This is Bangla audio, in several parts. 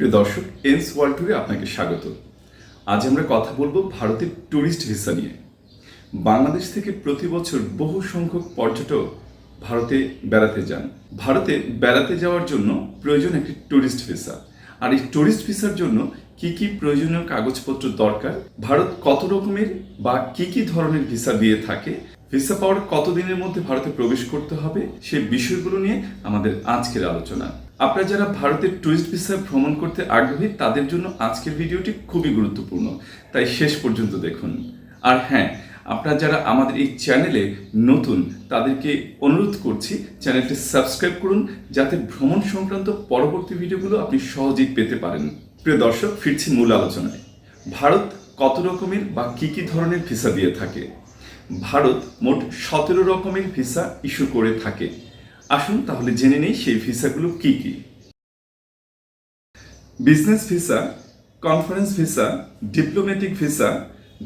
প্রিয় দর্শক, এনস ওয়ার্ল্ড ট্যুরে আপনাকে স্বাগত। আজ আমরা কথা বলবো ভারতের ট্যুরিস্ট ভিসা নিয়ে। বাংলাদেশ থেকে প্রতি বছর বহু সংখ্যক পর্যটক ভারতে বেড়াতে যান। ভারতে বেড়াতে যাওয়ার জন্য প্রয়োজন একটি ট্যুরিস্ট ভিসা। আর এই ট্যুরিস্ট ভিসার জন্য কি কি প্রয়োজনীয় কাগজপত্র দরকার, ভারত কত রকমের বা কি ধরনের ভিসা দিয়ে থাকে, ভিসা পাওয়ার কতদিনের মধ্যে ভারতে প্রবেশ করতে হবে, সেই বিষয়গুলো নিয়ে আমাদের আজকের আলোচনা। আপনারা যারা ভারতের ট্যুরিস্ট ভিসা ভ্রমণ করতে আগ্রহী তাদের জন্য আজকের ভিডিওটি খুবই গুরুত্বপূর্ণ, তাই শেষ পর্যন্ত দেখুন। আর হ্যাঁ, আপনারা যারা আমাদের এই চ্যানেলে নতুন তাদেরকে অনুরোধ করছি চ্যানেলটি সাবস্ক্রাইব করুন, যাতে ভ্রমণ সংক্রান্ত পরবর্তী ভিডিওগুলো আপনি সহজেই পেতে পারেন। প্রিয় দর্শক, ফিরছি মূল আলোচনায়। ভারত কত রকমের বা কি ধরনের ভিসা দিয়ে থাকে? ভারত মোট 17 রকমের ভিসা ইস্যু করে থাকে। আসুন তাহলে জেনে নেই সেই ভিসাগুলো কি কি। Business visa, conference visa, diplomatic visa,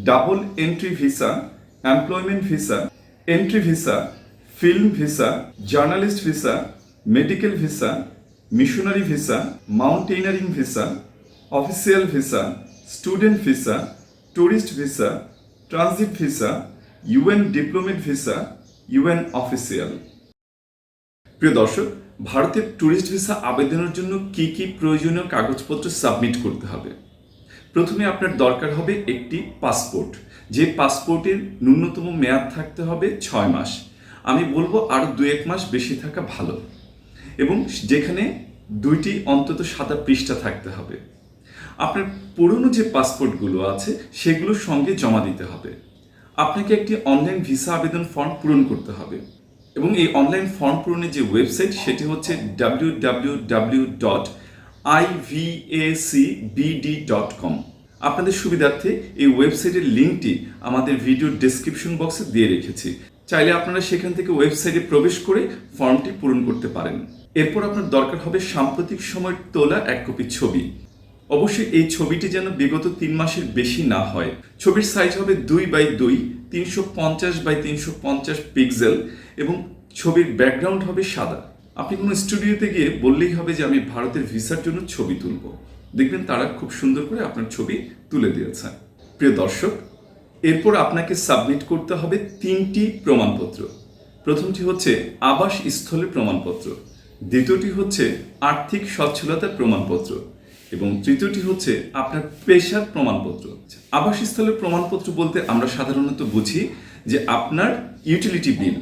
double entry visa, employment visa, entry visa, film visa, journalist visa, medical visa, missionary visa, mountaineering visa, official visa, student visa, tourist visa, transit visa, UN diplomat visa, UN official. প্রিয় দর্শক, ভারতের ট্যুরিস্ট ভিসা আবেদনের জন্য কি প্রয়োজনীয় কাগজপত্র সাবমিট করতে হবে? প্রথমে আপনার দরকার হবে একটি পাসপোর্ট, যে পাসপোর্টের ন্যূনতম মেয়াদ থাকতে হবে 6 মাস। আমি বলবো আরও 2-1 মাস বেশি থাকা ভালো, এবং যেখানে 2টি অন্তত সাদা পৃষ্ঠা থাকতে হবে। আপনার পুরনো যে পাসপোর্টগুলো আছে সেগুলোর সঙ্গে জমা দিতে হবে। আপনাকে একটি অনলাইন ভিসা আবেদন ফর্ম পূরণ করতে হবে, এবং এই অনলাইন ফর্ম পূরণের যে ওয়েবসাইট সেটি হচ্ছে www.ivacbd.com। আপনাদের সুবিধার্থে এই ওয়েবসাইটের লিঙ্কটি আমাদের ভিডিও ডেসক্রিপশন বক্সে দিয়ে রেখেছি। চাইলে আপনারা সেখান থেকে ওয়েবসাইটে প্রবেশ করে ফর্মটি পূরণ করতে পারেন। এরপর আপনার দরকার হবে সাম্প্রতিক সময়ের তোলা 1 কপি ছবি। অবশ্যই এই ছবিটি যেন বিগত 3 মাসের বেশি না হয়। ছবির সাইজ হবে 2x2, 350x350 পিক্সেল, এবং ছবির ব্যাকগ্রাউন্ড হবে সাদা। আপনি কোনো স্টুডিওতে গিয়ে বললেই হবে যে আমি ভারতের ভিসার জন্য ছবি তুলব, দেখবেন তারা খুব সুন্দর করে আপনার ছবি তুলে দিয়েছে। প্রিয় দর্শক, এরপর আপনাকে সাবমিট করতে হবে 3টি প্রমাণপত্র। প্রথমটি হচ্ছে আবাস স্থলের প্রমাণপত্র, দ্বিতীয়টি হচ্ছে আর্থিক সচ্ছলতার প্রমাণপত্র, এবং তৃতীয়টি হচ্ছে আপনার পেশার প্রমাণপত্র। আবাসস্থলের প্রমাণপত্র বলতে আমরা সাধারণত বুঝি যে আপনার ইউটিলিটি বিল।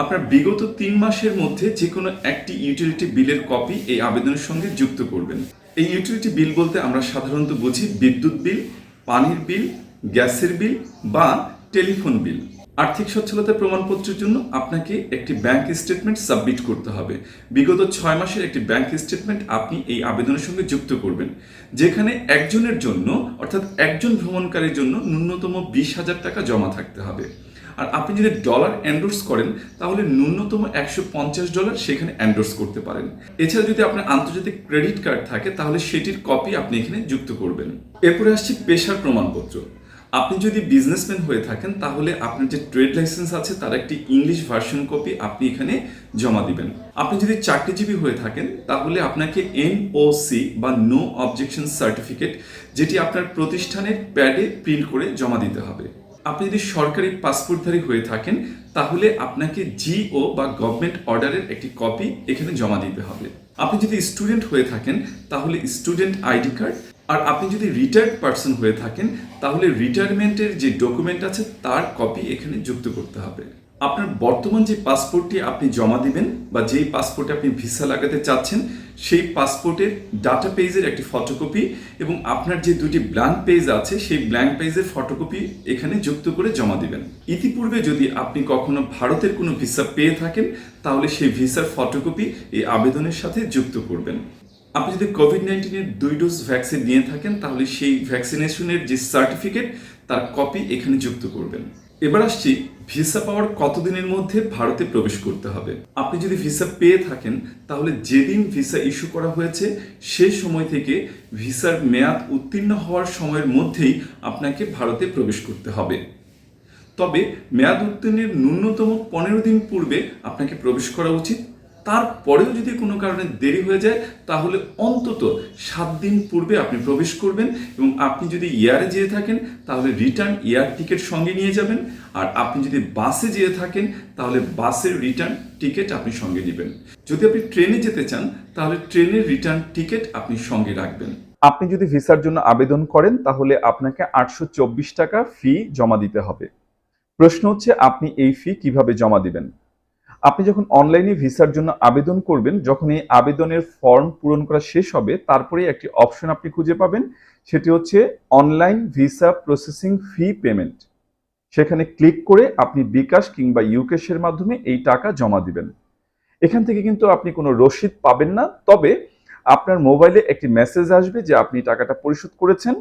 আপনার বিগত 3 মাসের মধ্যে যে কোনো একটি ইউটিলিটি বিলের কপি এই আবেদনের সঙ্গে যুক্ত করবেন। এই ইউটিলিটি বিল বলতে আমরা সাধারণত বুঝি বিদ্যুৎ বিল, পানির বিল, গ্যাসের বিল বা টেলিফোন বিল। আর্থিক সচ্ছলতার প্রমাণপত্রের জন্য আপনাকে একটি ব্যাংক স্টেটমেন্ট সাবমিট করতে হবে। বিগত 6 মাসের একটি ব্যাংক স্টেটমেন্ট আপনি এই আবেদনের সঙ্গে যুক্ত করবেন, যেখানে একজনের জন্য অর্থাৎ একজন ভ্রমণকারীর জন্য ন্যূনতম 20,000 টাকা জমা থাকতে হবে। আর আপনি যদি ডলার এন্ডোর্স করেন তাহলে ন্যূনতম $150 সেখানে এন্ডোর্স করতে পারেন। এছাড়া যদি আপনার আন্তর্জাতিক ক্রেডিট কার্ড থাকে তাহলে সেটির কপি আপনি এখানে যুক্ত করবেন। এরপরে আসছে পেশার প্রমাণপত্র। আপনি যদি বিজনেসম্যান হয়ে থাকেন তাহলে আপনার যে ট্রেড লাইসেন্স আছে তার একটি ইংলিশ ভার্সন কপি আপনি এখানে জমা দিবেন। আপনি যদি চাকরিজীবী হয়ে থাকেন তাহলে আপনাকে NOC বা নো অবজেকশন সার্টিফিকেট, যেটি আপনার প্রতিষ্ঠানের প্যাডে প্রিন্ট করে জমা দিতে হবে। আপনি যদি সরকারি পাসপোর্টধারী হয়ে থাকেন তাহলে আপনাকে GO বা গভর্নমেন্ট অর্ডারের একটি কপি এখানে জমা দিতে হবে। আপনি যদি স্টুডেন্ট হয়ে থাকেন তাহলে স্টুডেন্ট আইডি কার্ড, আর আপনি যদি রিটায়ার্ড পারসন হয়ে থাকেন তাহলে রিটায়ারমেন্টের যে ডকুমেন্ট আছে তার কপি এখানে যুক্ত করতে হবে। আপনার বর্তমান যে পাসপোর্টটি আপনি জমা দিবেন বা যেই পাসপোর্টে আপনি ভিসা লাগাতে চাচ্ছেন সেই পাসপোর্টের ডাটা পেজের একটি ফটোকপি, এবং আপনার যে 2টি ব্ল্যাঙ্ক পেজ আছে সেই ব্ল্যাঙ্ক পেজের ফটোকপি এখানে যুক্ত করে জমা দিবেন। ইতিপূর্বে যদি আপনি কখনো ভারতের কোনো ভিসা পেয়ে থাকেন তাহলে সেই ভিসার ফটোকপি এই আবেদনের সাথে যুক্ত করবেন। আপনি যদি কোভিড-19-এর 2 ডোজ ভ্যাকসিন নিয়ে থাকেন তাহলে সেই ভ্যাকসিনেশনের যে সার্টিফিকেট তার কপি এখানে যুক্ত করবেন। এবার আসছি ভিসা পাওয়ার কতদিনের মধ্যে ভারতে প্রবেশ করতে হবে। আপনি যদি ভিসা পেয়ে থাকেন তাহলে যেদিন ভিসা ইস্যু করা হয়েছে সে সময় থেকে ভিসার মেয়াদ উত্তীর্ণ হওয়ার সময়ের মধ্যেই আপনাকে ভারতে প্রবেশ করতে হবে। তবে মেয়াদ উত্তীর্ণের ন্যূনতম 15 দিন পূর্বে আপনাকে প্রবেশ করা উচিত, তারপরেও যদি কোনো কারণে দেরি হয়ে যায় তাহলে অন্তত 7 দিন পূর্বে আপনি প্রবেশ করবেন, এবং আপনি যদি এয়ারে যেয়ে থাকেন তাহলে রিটার্ন এয়ার টিকিট সঙ্গে নিয়ে যাবেন, আর আপনি যদি বাসে যেয়ে থাকেন তাহলে বাসের রিটার্ন টিকিট আপনি সঙ্গে নেবেন। যদি আপনি ট্রেনে যেতে চান তাহলে ট্রেনের রিটার্ন টিকিট আপনি সঙ্গে রাখবেন। আপনি যদি ভিসার জন্য আবেদন করেন তাহলে আপনাকে 824 টাকা ফি জমা দিতে হবে। প্রশ্ন হচ্ছে আপনি এই ফি কিভাবে জমা দিবেন। আপনি যখন অনলাইনে ভিসার জন্য আবেদন করবেন, যখন এই আবেদনের ফর্ম পূরণ করা শেষ হবে তারপরে একটি অপশন আপনি খুঁজে পাবেন, সেটি হচ্ছে online visa processing fee payment. সেখানে ক্লিক করে আপনি বিকাশ কিংবা ইউকেশের মাধ্যমে এই টাকা জমা দিবেন। এখান থেকে কিন্তু আপনি কোনো রসিদ পাবেন না, তবে আপনার মোবাইলে একটি মেসেজ আসবে যে আপনি টাকাটা পরিশোধ করেছেন।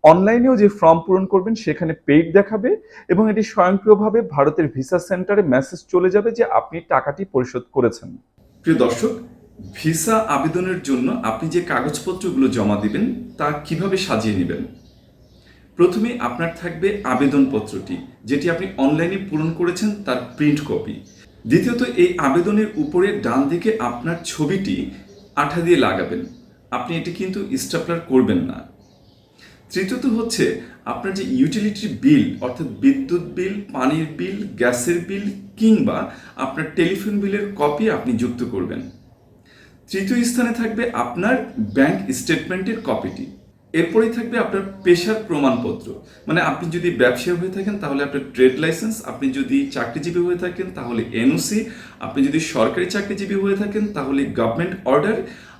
অনলাইনেও যে ফর্ম পূরণ করবেন সেখানে পেইড দেখাবে, এবং এটি স্বয়ংক্রিয়ভাবে ভারতের ভিসা সেন্টারে মেসেজ চলে যাবে যে আপনি টাকাটি পরিশোধ করেছেন। প্রিয় দর্শক, ভিসা আবেদনের জন্য আপনি যে কাগজপত্রগুলো জমা দিবেন তা কিভাবে সাজিয়ে নেবেন। প্রথমে আপনার থাকবে আবেদনপত্রটি, যেটি আপনি অনলাইনে পূরণ করেছেন তার প্রিন্ট কপি। দ্বিতীয়ত, এই আবেদনের উপরে ডান দিকে আপনার ছবিটি আঠা দিয়ে লাগাবেন, আপনি এটি কিন্তু স্টাপলার করবেন না। তৃতীয়ত হচ্ছে আপনার যে ইউটিলিটি বিল, অর্থাৎ বিদ্যুৎ বিল, পানির বিল, গ্যাসের বিল কিংবা আপনার টেলিফোন বিলের কপি আপনি যুক্ত করবেন। তৃতীয় স্থানে থাকবে আপনার ব্যাংক স্টেটমেন্টের কপিটি। এরপরেই থাকবে আপনার পেশার প্রমাণপত্র, মানে আপনি যদি ব্যবসায়ী হয়ে থাকেন তাহলে আপনার ট্রেড লাইসেন্স, আপনি যদি চাকরিজীবী হয়ে থাকেন তাহলে এনওসি, আপনি যদি সরকারি চাকরিজীবী হয়ে থাকেন তাহলে গভর্নমেন্ট অর্ডার,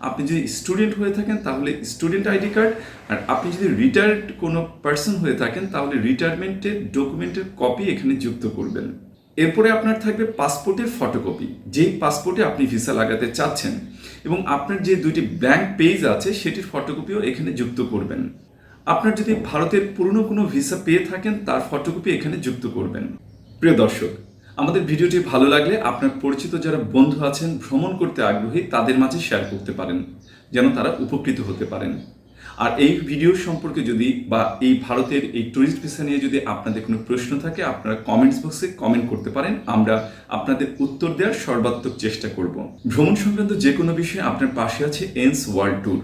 আপনি যদি স্টুডেন্ট হয়ে থাকেন তাহলে স্টুডেন্ট আইডি কার্ড, আর আপনি যদি রিটায়ার্ড কোনো পার্সন হয়ে থাকেন তাহলে রিটায়ারমেন্টের ডকুমেন্টের কপি এখানে যুক্ত করবেন। এরপরে আপনার থাকবে পাসপোর্টের ফটোকপি, যেই পাসপোর্টে আপনি ভিসা লাগাতে চাচ্ছেন, এবং আপনার যে দুটি ব্ল্যাঙ্ক পেজ আছে সেটির ফটোকপিও এখানে যুক্ত করবেন। আপনার যদি ভারতের পুরনো কোনো ভিসা পেয়ে থাকেন তার ফটোকপি এখানে যুক্ত করবেন। প্রিয় দর্শক, আমাদের ভিডিওটি ভালো লাগলে আপনার পরিচিত যারা বন্ধু আছেন ভ্রমণ করতে আগ্রহী তাদের মাঝে শেয়ার করতে পারেন, যেন তারা উপকৃত হতে পারেন। আর এই ভিডিও সম্পর্কে যদি বা এই ভারতের এই ট্যুরিস্ট ভিসা নিয়ে যদি আপনাদের কোনো প্রশ্ন থাকে আপনারা কমেন্টস বক্সে কমেন্ট করতে পারেন, আমরা আপনাদের উত্তর দেওয়ার সর্বাত্মক চেষ্টা করব। ভ্রমণ সংক্রান্ত যে কোনো বিষয়ে আপনার পাশে আছে এনস ওয়ার্ল্ড ট্যুর।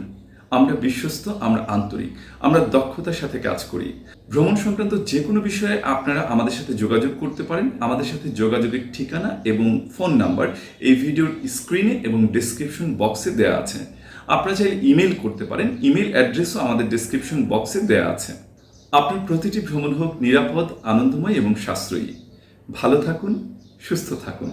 আমরা বিশ্বস্ত, আমরা আন্তরিক, আমরা দক্ষতার সাথে কাজ করি। ভ্রমণ সংক্রান্ত যে কোনো বিষয়ে আপনারা আমাদের সাথে যোগাযোগ করতে পারেন। আমাদের সাথে যোগাযোগের ঠিকানা এবং ফোন নাম্বার এই ভিডিওর স্ক্রিনে এবং ডেসক্রিপশন বক্সে দেওয়া আছে। আপনারা চাইলে ইমেল করতে পারেন, ইমেল অ্যাড্রেসও আমাদের ডেসক্রিপশন বক্সে দেওয়া আছে। আপনার প্রতিটি ভ্রমণ হোক নিরাপদ, আনন্দময় এবং সাশ্রয়ী। ভালো থাকুন, সুস্থ থাকুন।